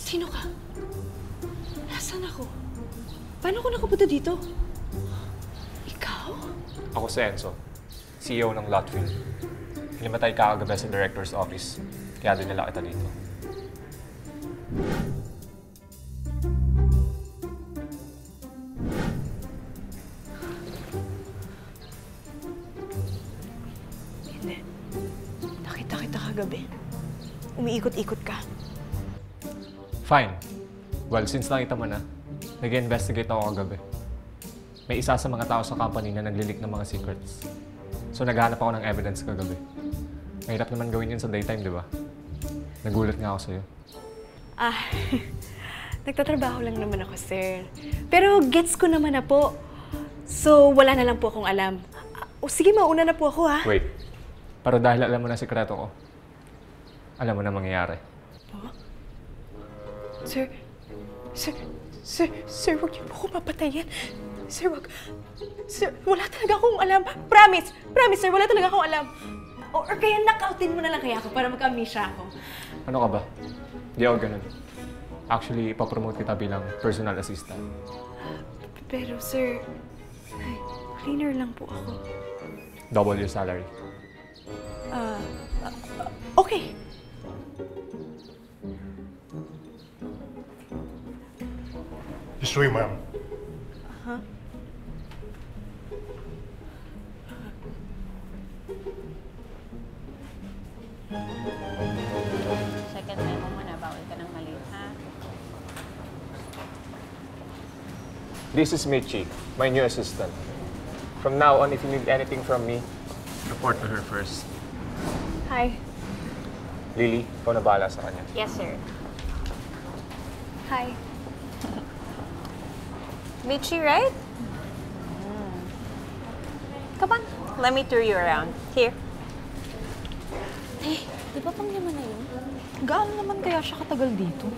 Sino ka? Nasaan ako? Paano ako nakapunta dito? Ikaw? Ako si Enzo, CEO ng Lotfield. Hinimatay ka kagabi sa director's office, kaya dinala kita dito. Hindi. Nakita kita kagabi. Umiikot-ikot ka. Fine. Well, since nakita mo na, nag-investigate ako kagabi. May isa sa mga tao sa company na naglilik ng mga secrets. So naghahanap ako ng evidence kagabi. Mahirap naman gawin yun sa daytime, di ba? Nagulat nga ako sa'yo. Nagtatrabaho lang naman ako, sir. Pero gets ko naman na po. So, wala na lang po akong alam. Sige, mauna na po ako, ha? Wait. Pero dahil alam mo na sikreto ko, alam mo na mangyayari. Po? Sir, huwag niyo po ako papatayin. Sir, wag. Sir, wala talaga akong alam. Promise, sir, wala talaga akong alam. Or kaya knockoutin mo na lang kaya ako para magka-amnesia ako. Ano ka ba? Di ako ganun. Actually, ipapromote kita bilang personal assistant. Pero, sir, cleaner lang po ako. Double your salary. Okay. This way, ma'am. Second memo mo na, bawal ka ng mali, ha? This is Michi, my new assistant. From now on, if you need anything from me, report to her first. Hi. Lily, ikaw na bahala sa kanya. Yes, sir. Hi. Michi, right? Come on, let me tour you around. Here. Di ba pang naman na yun? Gaano naman kaya siya katagal dito?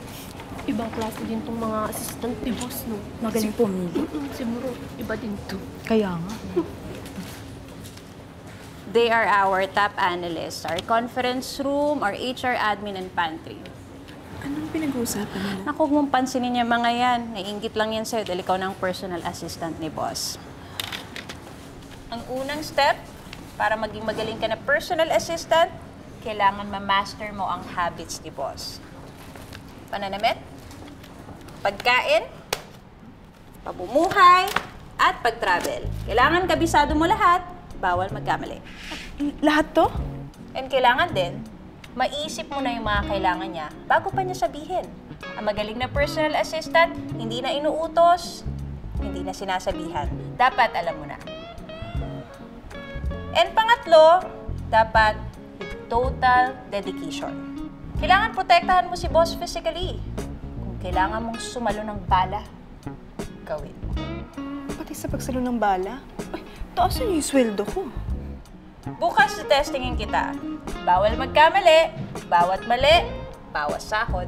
Ibang klase din tong mga assistant ni boss, no? Magaling pumili. Siguro, iba din to. Kaya nga. They are our top analysts, our conference room, our HR admin, and pantry. Anong pinag-uusapan nila? Naku, huwag mong pansinin yung mga yan. Naiingit lang yan sa'yo dahil ikaw na ang personal assistant ni boss. Ang unang step, para maging magaling ka na personal assistant, kailangan ma-master mo ang habits ni boss. Pananamit, pagkain, pamumuhay, at pag-travel. Kailangan kabisado mo lahat, bawal magkamali. Lahat to? And kailangan din, maisip mo na yung mga kailangan niya bago pa niya sabihin. Ang magaling na personal assistant, hindi na inuutos, hindi na sinasabihan. Dapat alam mo na. And pangatlo, dapat with total dedication. Kailangan protektahan mo si boss physically. Kung kailangan mong sumalo ng bala, gawin. Pati sa pagsalo ng bala? Ay, taas na yung sweldo ko. Bukas testingin kita. Bawal magkamali, bawat mali, bawas sahod.